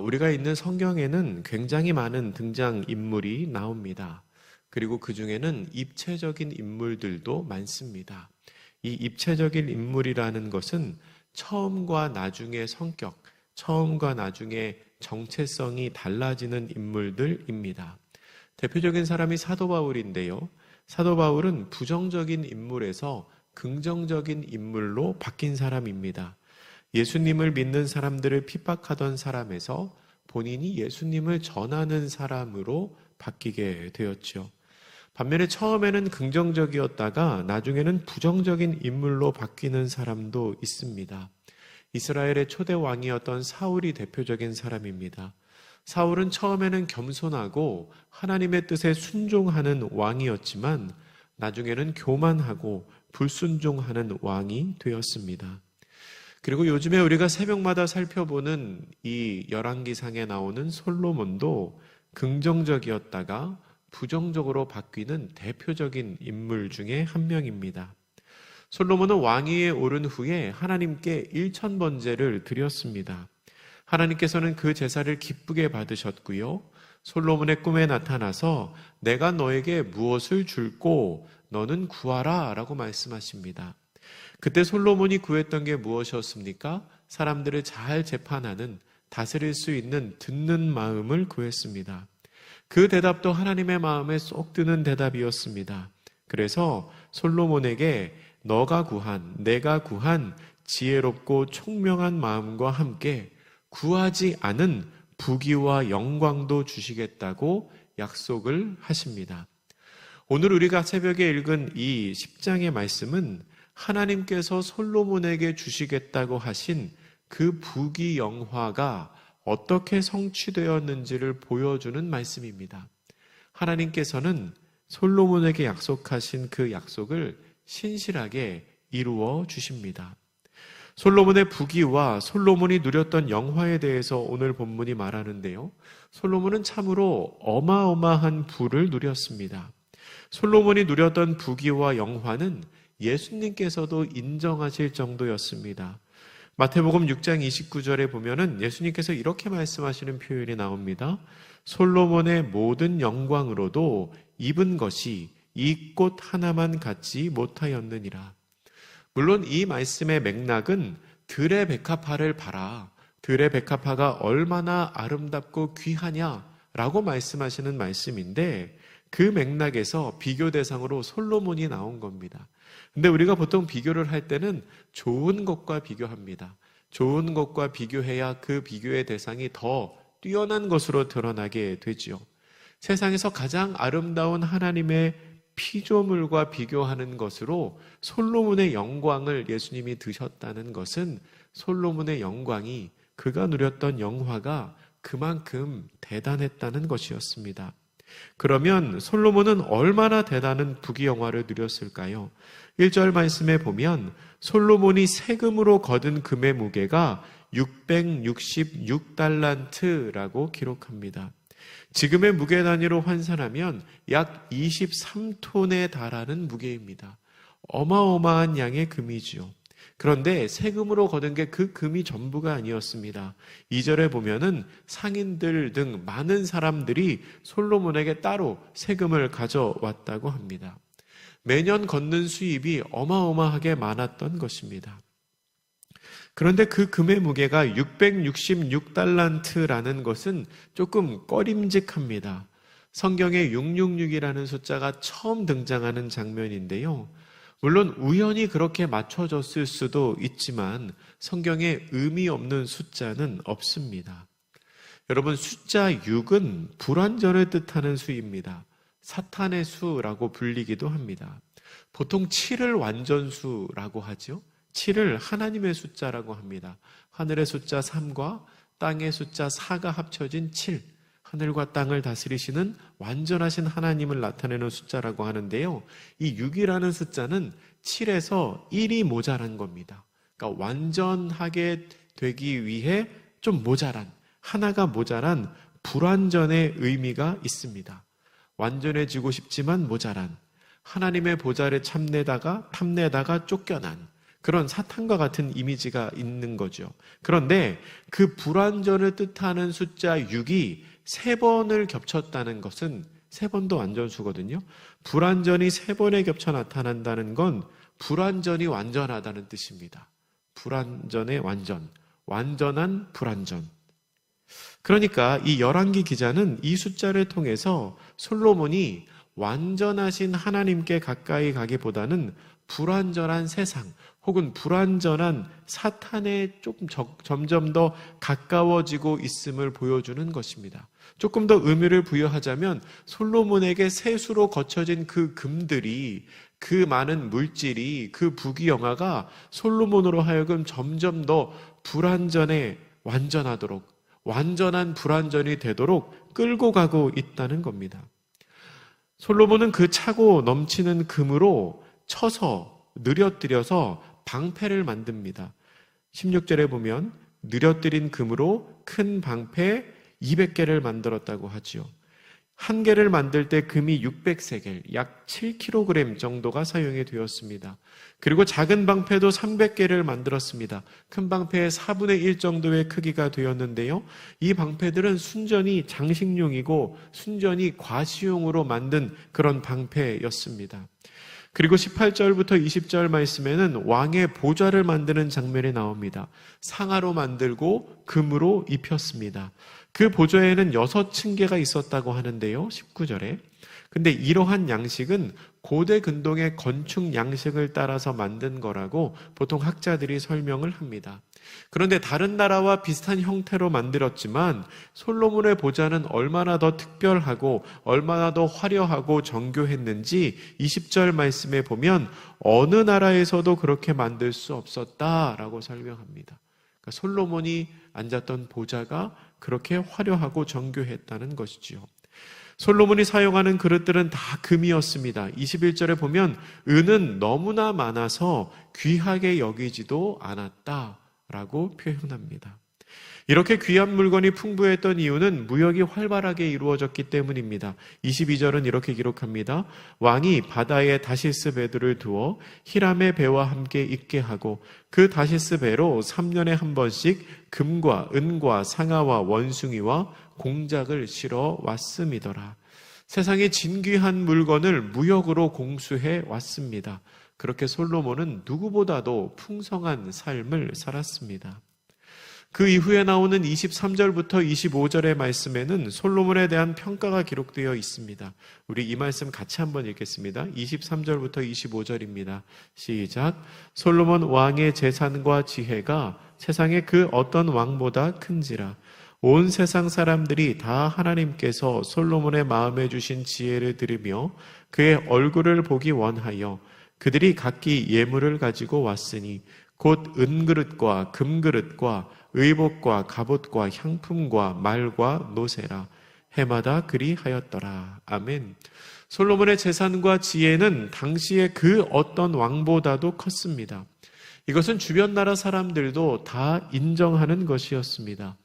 우리가 있는 성경에는 굉장히 많은 등장인물이 나옵니다. 그리고 그 중에는 입체적인 인물들도 많습니다. 이 입체적인 인물이라는 것은 처음과 나중의 성격, 처음과 나중의 정체성이 달라지는 인물들입니다. 대표적인 사람이 사도 바울인데요. 사도 바울은 부정적인 인물에서 긍정적인 인물로 바뀐 사람입니다. 예수님을 믿는 사람들을 핍박하던 사람에서 본인이 예수님을 전하는 사람으로 바뀌게 되었죠. 반면에 처음에는 긍정적이었다가 나중에는 부정적인 인물로 바뀌는 사람도 있습니다. 이스라엘의 초대 왕이었던 사울이 대표적인 사람입니다. 사울은 처음에는 겸손하고 하나님의 뜻에 순종하는 왕이었지만 나중에는 교만하고 불순종하는 왕이 되었습니다. 그리고 요즘에 우리가 새벽마다 살펴보는 이 열왕기상에 나오는 솔로몬도 긍정적이었다가 부정적으로 바뀌는 대표적인 인물 중에 한 명입니다. 솔로몬은 왕위에 오른 후에 하나님께 1000번제를 드렸습니다. 하나님께서는 그 제사를 기쁘게 받으셨고요. 솔로몬의 꿈에 나타나서 내가 너에게 무엇을 줄꼬 너는 구하라 라고 말씀하십니다. 그때 솔로몬이 구했던 게 무엇이었습니까? 사람들을 잘 재판하는, 다스릴 수 있는 듣는 마음을 구했습니다. 그 대답도 하나님의 마음에 쏙 드는 대답이었습니다. 그래서 솔로몬에게 너가 구한, 내가 구한 지혜롭고 총명한 마음과 함께 구하지 않은 부귀와 영광도 주시겠다고 약속을 하십니다. 오늘 우리가 새벽에 읽은 이 10장의 말씀은 하나님께서 솔로몬에게 주시겠다고 하신 그 부귀 영화가 어떻게 성취되었는지를 보여주는 말씀입니다. 하나님께서는 솔로몬에게 약속하신 그 약속을 신실하게 이루어 주십니다. 솔로몬의 부귀와 솔로몬이 누렸던 영화에 대해서 오늘 본문이 말하는데요. 솔로몬은 참으로 어마어마한 부를 누렸습니다. 솔로몬이 누렸던 부귀와 영화는 예수님께서도 인정하실 정도였습니다. 마태복음 6장 29절에 보면은 예수님께서 이렇게 말씀하시는 표현이 나옵니다. 솔로몬의 모든 영광으로도 입은 것이 이 꽃 하나만 갖지 못하였느니라. 물론 이 말씀의 맥락은 들의 백합화를 봐라. 들의 백합화가 얼마나 아름답고 귀하냐라고 말씀하시는 말씀인데 그 맥락에서 비교 대상으로 솔로몬이 나온 겁니다. 근데 우리가 보통 비교를 할 때는 좋은 것과 비교합니다. 좋은 것과 비교해야 그 비교의 대상이 더 뛰어난 것으로 드러나게 되지요. 세상에서 가장 아름다운 하나님의 피조물과 비교하는 것으로 솔로몬의 영광을 예수님이 드셨다는 것은 솔로몬의 영광이 그가 누렸던 영화가 그만큼 대단했다는 것이었습니다. 그러면 솔로몬은 얼마나 대단한 부귀 영화를 누렸을까요? 1절 말씀에 보면 솔로몬이 세금으로 거둔 금의 무게가 666달란트라고 기록합니다. 지금의 무게 단위로 환산하면 약 23톤에 달하는 무게입니다. 어마어마한 양의 금이지요. 그런데 세금으로 거둔 게 그 금이 전부가 아니었습니다. 2절에 보면은 상인들 등 많은 사람들이 솔로몬에게 따로 세금을 가져왔다고 합니다. 매년 걷는 수입이 어마어마하게 많았던 것입니다. 그런데 그 금의 무게가 666달란트라는 것은 조금 꺼림직합니다. 성경에 666이라는 숫자가 처음 등장하는 장면인데요. 물론 우연히 그렇게 맞춰졌을 수도 있지만 성경에 의미 없는 숫자는 없습니다. 여러분, 숫자 6은 불완전을 뜻하는 수입니다. 사탄의 수라고 불리기도 합니다. 보통 7을 완전수라고 하죠. 7을 하나님의 숫자라고 합니다. 하늘의 숫자 3과 땅의 숫자 4가 합쳐진 7. 하늘과 땅을 다스리시는 완전하신 하나님을 나타내는 숫자라고 하는데요. 이 6이라는 숫자는 7에서 1이 모자란 겁니다. 그러니까 완전하게 되기 위해 좀 모자란, 하나가 모자란 불완전의 의미가 있습니다. 완전해지고 싶지만 모자란, 하나님의 보좌를 탐내다가 쫓겨난, 그런 사탄과 같은 이미지가 있는 거죠. 그런데 그 불완전을 뜻하는 숫자 6이 3번을 겹쳤다는 것은 3번도 완전수거든요. 불완전이 3번에 겹쳐 나타난다는 건 불완전이 완전하다는 뜻입니다. 불완전의 완전, 완전한 불완전. 그러니까 이 열왕기 기자는 이 숫자를 통해서 솔로몬이 완전하신 하나님께 가까이 가기보다는 불완전한 세상 혹은 불완전한 사탄에 점점 더 가까워지고 있음을 보여주는 것입니다. 조금 더 의미를 부여하자면 솔로몬에게 세수로 거쳐진 그 금들이, 그 많은 물질이, 그 부귀영화가 솔로몬으로 하여금 점점 더 불완전에 완전하도록, 완전한 불완전이 되도록 끌고 가고 있다는 겁니다. 솔로몬은 그 차고 넘치는 금으로 쳐서 느려뜨려서 방패를 만듭니다. 16절에 보면 느려뜨린 금으로 큰 방패 200개를 만들었다고 하지요. 한 개를 만들 때 금이 600세겔, 약 7kg 정도가 사용이 되었습니다. 그리고 작은 방패도 300개를 만들었습니다. 큰 방패의 4분의 1 정도의 크기가 되었는데요. 이 방패들은 순전히 장식용이고 순전히 과시용으로 만든 그런 방패였습니다. 그리고 18절부터 20절 말씀에는 왕의 보좌를 만드는 장면이 나옵니다. 상아로 만들고 금으로 입혔습니다. 그 보좌에는 6층계가 있었다고 하는데요. 19절에. 근데 이러한 양식은 고대 근동의 건축 양식을 따라서 만든 거라고 보통 학자들이 설명을 합니다. 그런데 다른 나라와 비슷한 형태로 만들었지만 솔로몬의 보좌는 얼마나 더 특별하고 얼마나 더 화려하고 정교했는지 20절 말씀에 보면 어느 나라에서도 그렇게 만들 수 없었다라고 설명합니다. 그러니까 솔로몬이 앉았던 보좌가 그렇게 화려하고 정교했다는 것이지요. 솔로몬이 사용하는 그릇들은 다 금이었습니다. 21절에 보면 은은 너무나 많아서 귀하게 여기지도 않았다라고 표현합니다. 이렇게 귀한 물건이 풍부했던 이유는 무역이 활발하게 이루어졌기 때문입니다. 22절은 이렇게 기록합니다. 왕이 바다에 다시스 배들을 두어 히람의 배와 함께 있게 하고 그 다시스 배로 3년에 한 번씩 금과 은과 상아와 원숭이와 공작을 실어 왔음이더라. 세상에 진귀한 물건을 무역으로 공수해 왔습니다. 그렇게 솔로몬은 누구보다도 풍성한 삶을 살았습니다. 그 이후에 나오는 23절부터 25절의 말씀에는 솔로몬에 대한 평가가 기록되어 있습니다. 우리 이 말씀 같이 한번 읽겠습니다. 23절부터 25절입니다. 시작. 솔로몬 왕의 재산과 지혜가 세상의 그 어떤 왕보다 큰지라. 온 세상 사람들이 다 하나님께서 솔로몬의 마음에 주신 지혜를 들으며 그의 얼굴을 보기 원하여 그들이 각기 예물을 가지고 왔으니 곧 은그릇과 금그릇과 의복과 갑옷과 향품과 말과 노새라. 해마다 그리하였더라. 아멘. 솔로몬의 재산과 지혜는 당시에 그 어떤 왕보다도 컸습니다. 이것은 주변 나라 사람들도 다 인정하는 것이었습니다.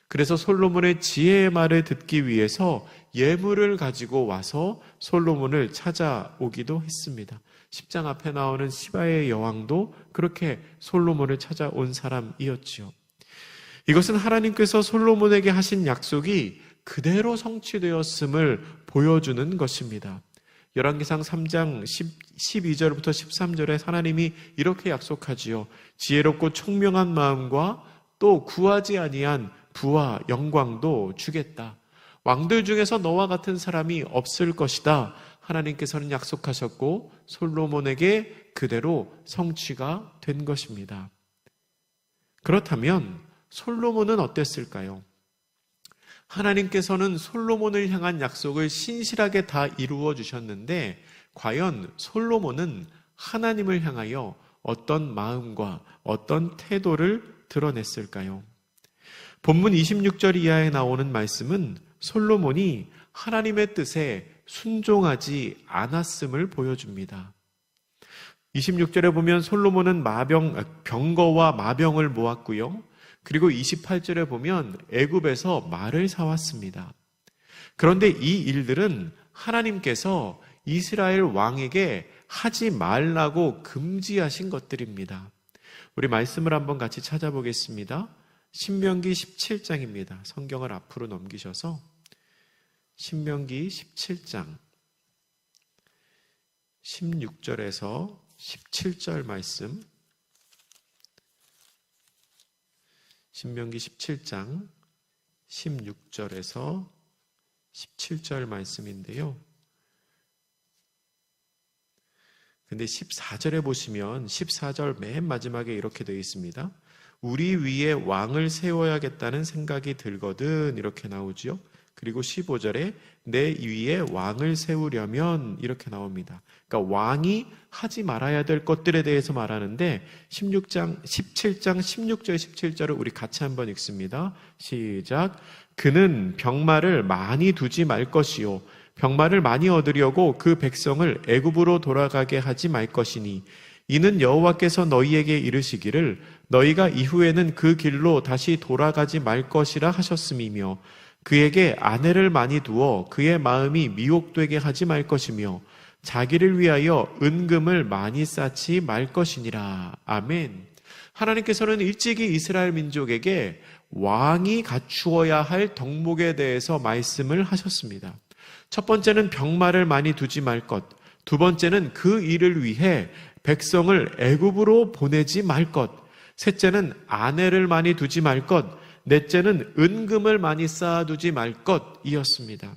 그래서 솔로몬의 지혜의 말을 듣기 위해서 예물을 가지고 와서 솔로몬을 찾아오기도 했습니다. 10장 앞에 나오는 시바의 여왕도 그렇게 솔로몬을 찾아온 사람이었지요. 이것은 하나님께서 솔로몬에게 하신 약속이 그대로 성취되었음을 보여주는 것입니다. 열왕기상 3장 12절부터 13절에 하나님이 이렇게 약속하지요. 지혜롭고 총명한 마음과 또 구하지 아니한 부와 영광도 주겠다. 왕들 중에서 너와 같은 사람이 없을 것이다. 하나님께서는 약속하셨고 솔로몬에게 그대로 성취가 된 것입니다. 그렇다면 솔로몬은 어땠을까요? 하나님께서는 솔로몬을 향한 약속을 신실하게 다 이루어 주셨는데 과연 솔로몬은 하나님을 향하여 어떤 마음과 어떤 태도를 드러냈을까요? 본문 26절 이하에 나오는 말씀은 솔로몬이 하나님의 뜻에 순종하지 않았음을 보여줍니다. 26절에 보면 솔로몬은 병거와 마병을 모았고요. 그리고 28절에 보면 애굽에서 말을 사왔습니다. 그런데 이 일들은 하나님께서 이스라엘 왕에게 하지 말라고 금지하신 것들입니다. 우리 말씀을 한번 같이 찾아보겠습니다. 신명기 17장입니다. 성경을 앞으로 넘기셔서 신명기 17장 16절에서 17절 말씀, 신명기 17장 16절에서 17절 말씀인데요. 근데 14절에 보시면 14절 맨 마지막에 이렇게 되어 있습니다. 우리 위에 왕을 세워야겠다는 생각이 들거든, 이렇게 나오죠. 그리고 15절에 내 위에 왕을 세우려면, 이렇게 나옵니다. 그러니까 왕이 하지 말아야 될 것들에 대해서 말하는데 17장 16절 17절을 우리 같이 한번 읽습니다. 시작. 그는 병마를 많이 두지 말 것이요 병마를 많이 얻으려고 그 백성을 애굽으로 돌아가게 하지 말 것이니 이는 여호와께서 너희에게 이르시기를 너희가 이후에는 그 길로 다시 돌아가지 말 것이라 하셨음이며 그에게 아내를 많이 두어 그의 마음이 미혹되게 하지 말 것이며 자기를 위하여 은금을 많이 쌓지 말 것이니라. 아멘. 하나님께서는 일찍이 이스라엘 민족에게 왕이 갖추어야 할 덕목에 대해서 말씀을 하셨습니다. 첫 번째는 병마를 많이 두지 말 것, 두 번째는 그 일을 위해 백성을 애굽으로 보내지 말 것, 셋째는 아내를 많이 두지 말 것, 넷째는 은금을 많이 쌓아두지 말 것이었습니다.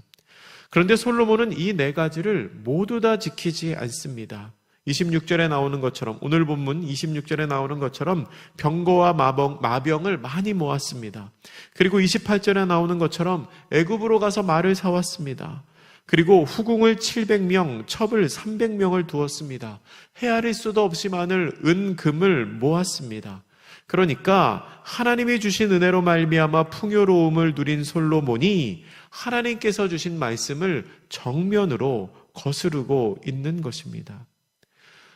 그런데 솔로몬은 이 네 가지를 모두 다 지키지 않습니다. 26절에 나오는 것처럼, 오늘 본문 26절에 나오는 것처럼 병거와 마병을 많이 모았습니다. 그리고 28절에 나오는 것처럼 애굽으로 가서 말을 사왔습니다. 그리고 후궁을 700명, 첩을 300명을 두었습니다. 헤아릴 수도 없이 많은 은금을 모았습니다. 그러니까 하나님이 주신 은혜로 말미암아 풍요로움을 누린 솔로몬이 하나님께서 주신 말씀을 정면으로 거스르고 있는 것입니다.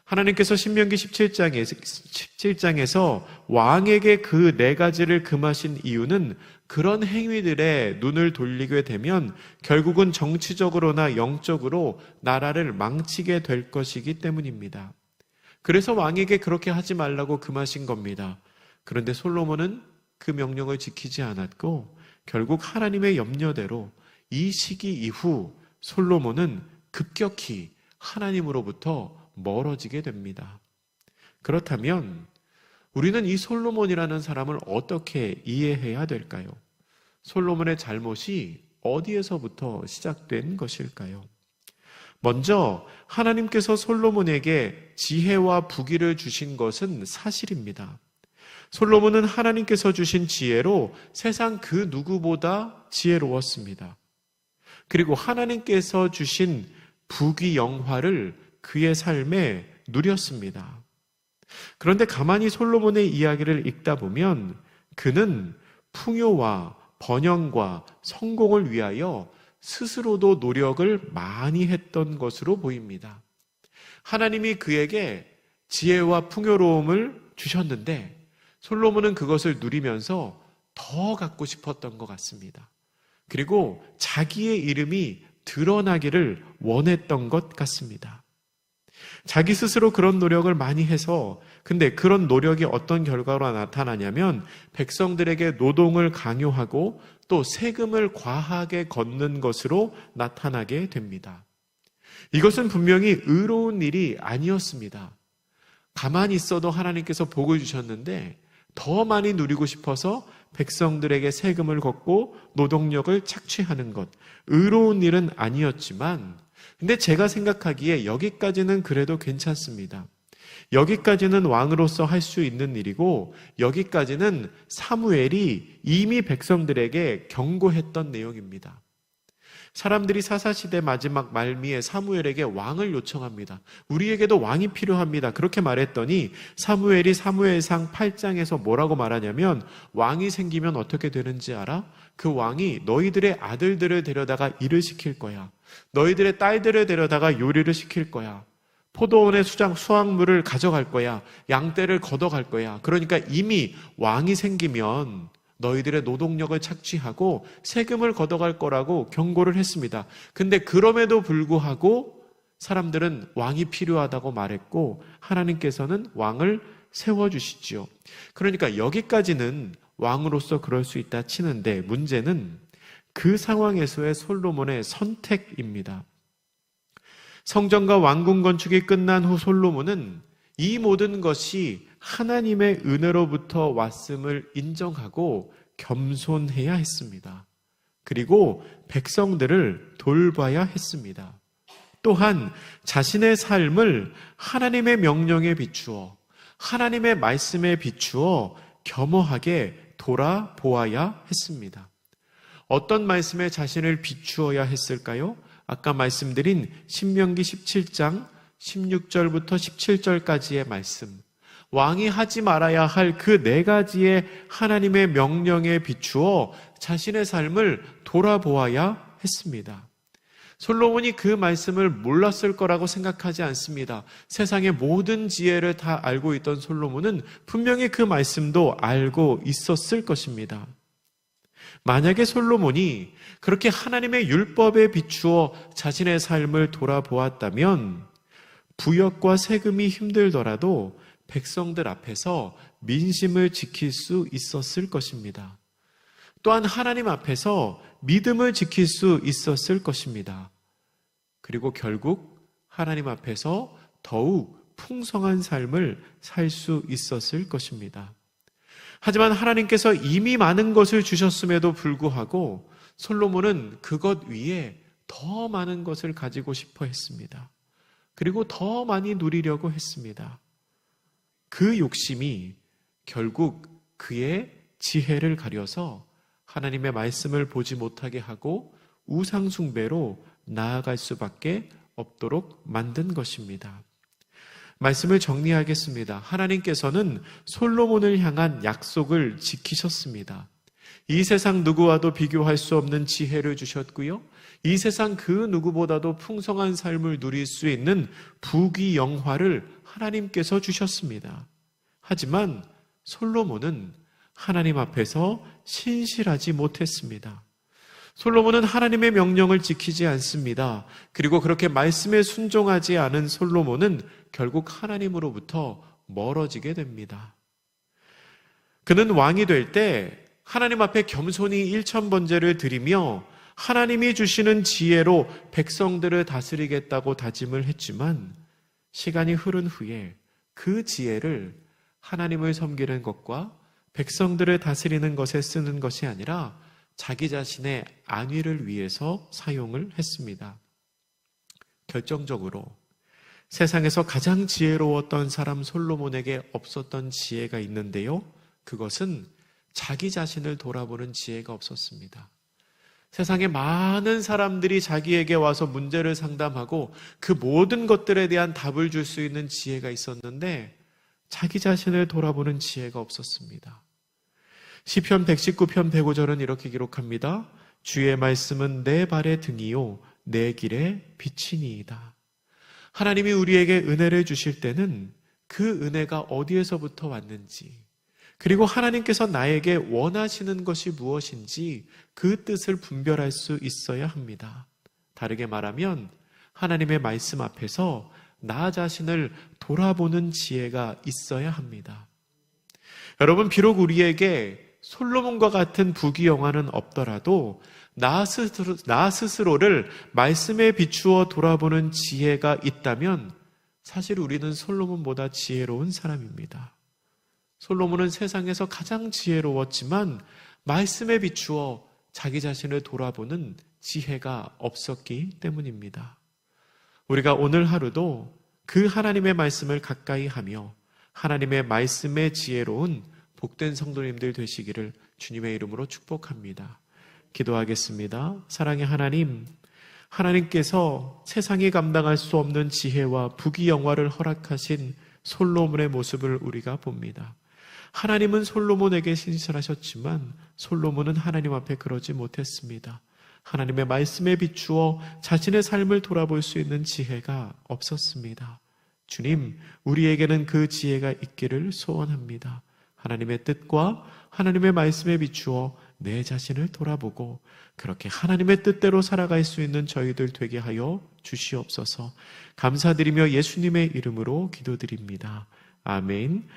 하나님께서 신명기 17장에서 왕에게 그 네 가지를 금하신 이유는 그런 행위들에 눈을 돌리게 되면 결국은 정치적으로나 영적으로 나라를 망치게 될 것이기 때문입니다. 그래서 왕에게 그렇게 하지 말라고 금하신 겁니다. 그런데 솔로몬은 그 명령을 지키지 않았고 결국 하나님의 염려대로 이 시기 이후 솔로몬은 급격히 하나님으로부터 멀어지게 됩니다. 그렇다면 우리는 이 솔로몬이라는 사람을 어떻게 이해해야 될까요? 솔로몬의 잘못이 어디에서부터 시작된 것일까요? 먼저 하나님께서 솔로몬에게 지혜와 부귀를 주신 것은 사실입니다. 솔로몬은 하나님께서 주신 지혜로 세상 그 누구보다 지혜로웠습니다. 그리고 하나님께서 주신 부귀 영화를 그의 삶에 누렸습니다. 그런데 가만히 솔로몬의 이야기를 읽다 보면 그는 풍요와 번영과 성공을 위하여 스스로도 노력을 많이 했던 것으로 보입니다. 하나님이 그에게 지혜와 풍요로움을 주셨는데 솔로몬은 그것을 누리면서 더 갖고 싶었던 것 같습니다. 그리고 자기의 이름이 드러나기를 원했던 것 같습니다. 자기 스스로 그런 노력을 많이 해서 근데 그런 노력이 어떤 결과로 나타나냐면 백성들에게 노동을 강요하고 또 세금을 과하게 걷는 것으로 나타나게 됩니다. 이것은 분명히 의로운 일이 아니었습니다. 가만히 있어도 하나님께서 복을 주셨는데 더 많이 누리고 싶어서 백성들에게 세금을 걷고 노동력을 착취하는 것, 의로운 일은 아니었지만 근데 제가 생각하기에 여기까지는 그래도 괜찮습니다. 여기까지는 왕으로서 할 수 있는 일이고 여기까지는 사무엘이 이미 백성들에게 경고했던 내용입니다. 사람들이 사사시대 마지막 말미에 사무엘에게 왕을 요청합니다. 우리에게도 왕이 필요합니다. 그렇게 말했더니 사무엘이 사무엘상 8장에서 뭐라고 말하냐면 왕이 생기면 어떻게 되는지 알아? 그 왕이 너희들의 아들들을 데려다가 일을 시킬 거야. 너희들의 딸들을 데려다가 요리를 시킬 거야. 포도원의 수확물을 가져갈 거야. 양떼를 걷어갈 거야. 그러니까 이미 왕이 생기면 너희들의 노동력을 착취하고 세금을 걷어갈 거라고 경고를 했습니다. 근데 그럼에도 불구하고 사람들은 왕이 필요하다고 말했고 하나님께서는 왕을 세워주시지요. 그러니까 여기까지는 왕으로서 그럴 수 있다 치는데 문제는 그 상황에서의 솔로몬의 선택입니다. 성전과 왕궁 건축이 끝난 후 솔로몬은 이 모든 것이 하나님의 은혜로부터 왔음을 인정하고 겸손해야 했습니다. 그리고 백성들을 돌봐야 했습니다. 또한 자신의 삶을 하나님의 명령에 비추어 하나님의 말씀에 비추어 겸허하게 돌아보아야 했습니다. 어떤 말씀에 자신을 비추어야 했을까요? 아까 말씀드린 신명기 17장 16절부터 17절까지의 말씀, 왕이 하지 말아야 할 그 4가지의 하나님의 명령에 비추어 자신의 삶을 돌아보아야 했습니다. 솔로몬이 그 말씀을 몰랐을 거라고 생각하지 않습니다. 세상의 모든 지혜를 다 알고 있던 솔로몬은 분명히 그 말씀도 알고 있었을 것입니다. 만약에 솔로몬이 그렇게 하나님의 율법에 비추어 자신의 삶을 돌아보았다면 부역과 세금이 힘들더라도 백성들 앞에서 민심을 지킬 수 있었을 것입니다. 또한 하나님 앞에서 믿음을 지킬 수 있었을 것입니다. 그리고 결국 하나님 앞에서 더욱 풍성한 삶을 살 수 있었을 것입니다. 하지만 하나님께서 이미 많은 것을 주셨음에도 불구하고 솔로몬은 그것 위에 더 많은 것을 가지고 싶어 했습니다. 그리고 더 많이 누리려고 했습니다. 그 욕심이 결국 그의 지혜를 가려서 하나님의 말씀을 보지 못하게 하고 우상 숭배로 나아갈 수밖에 없도록 만든 것입니다. 말씀을 정리하겠습니다. 하나님께서는 솔로몬을 향한 약속을 지키셨습니다. 이 세상 누구와도 비교할 수 없는 지혜를 주셨고요. 이 세상 그 누구보다도 풍성한 삶을 누릴 수 있는 부귀영화를 하나님께서 주셨습니다. 하지만 솔로몬은 하나님 앞에서 신실하지 못했습니다. 솔로몬은 하나님의 명령을 지키지 않습니다. 그리고 그렇게 말씀에 순종하지 않은 솔로몬은 결국 하나님으로부터 멀어지게 됩니다. 그는 왕이 될 때 하나님 앞에 겸손히 일천번제를 드리며 하나님이 주시는 지혜로 백성들을 다스리겠다고 다짐을 했지만 시간이 흐른 후에 그 지혜를 하나님을 섬기는 것과 백성들을 다스리는 것에 쓰는 것이 아니라 자기 자신의 안위를 위해서 사용을 했습니다. 결정적으로 세상에서 가장 지혜로웠던 사람 솔로몬에게 없었던 지혜가 있는데요. 그것은 자기 자신을 돌아보는 지혜가 없었습니다. 세상에 많은 사람들이 자기에게 와서 문제를 상담하고 그 모든 것들에 대한 답을 줄 수 있는 지혜가 있었는데 자기 자신을 돌아보는 지혜가 없었습니다. 시편 119편 105절은 이렇게 기록합니다. 주의 말씀은 내 발의 등이요 내 길의 빛이니이다. 하나님이 우리에게 은혜를 주실 때는 그 은혜가 어디에서부터 왔는지, 그리고 하나님께서 나에게 원하시는 것이 무엇인지 그 뜻을 분별할 수 있어야 합니다. 다르게 말하면 하나님의 말씀 앞에서 나 자신을 돌아보는 지혜가 있어야 합니다. 여러분, 비록 우리에게 솔로몬과 같은 부귀영화는 없더라도 나 스스로를 말씀에 비추어 돌아보는 지혜가 있다면 사실 우리는 솔로몬보다 지혜로운 사람입니다. 솔로몬은 세상에서 가장 지혜로웠지만 말씀에 비추어 자기 자신을 돌아보는 지혜가 없었기 때문입니다. 우리가 오늘 하루도 그 하나님의 말씀을 가까이 하며 하나님의 말씀에 지혜로운 복된 성도님들 되시기를 주님의 이름으로 축복합니다. 기도하겠습니다. 사랑의 하나님, 하나님께서 세상이 감당할 수 없는 지혜와 부귀영화를 허락하신 솔로몬의 모습을 우리가 봅니다. 하나님은 솔로몬에게 신실하셨지만 솔로몬은 하나님 앞에 그러지 못했습니다. 하나님의 말씀에 비추어 자신의 삶을 돌아볼 수 있는 지혜가 없었습니다. 주님, 우리에게는 그 지혜가 있기를 소원합니다. 하나님의 뜻과 하나님의 말씀에 비추어 내 자신을 돌아보고 그렇게 하나님의 뜻대로 살아갈 수 있는 저희들 되게 하여 주시옵소서. 감사드리며 예수님의 이름으로 기도드립니다. 아멘.